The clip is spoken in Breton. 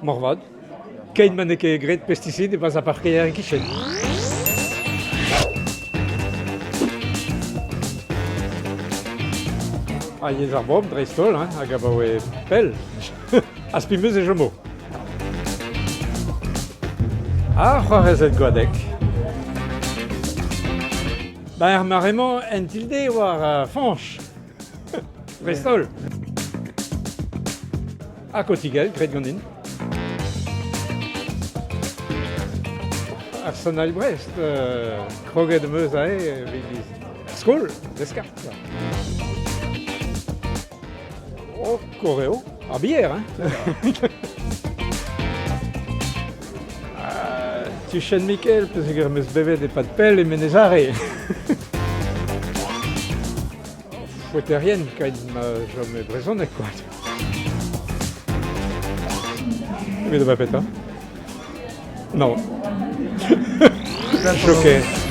Morvad. Kein maneke gret pesticide e bas a parkeier en kichet. Ah, yez ar bob dreistol, hag a bao e pel. Aspimeus e jomo. Ah, c'hoarezet gwadek. Ba ar maremañ en tilde war fanch. Dreistol. A kotigel, gret gant din. Ar sonal Brest, kroget em eus a evit skol, deskart. O, koreo, ar bier, Tuchen Mikel, peus ur meus bevet e pad pell e menezare. Foueterien, kain ma jom e brezonek, quoi. Evit o bapet, Non. Choqué.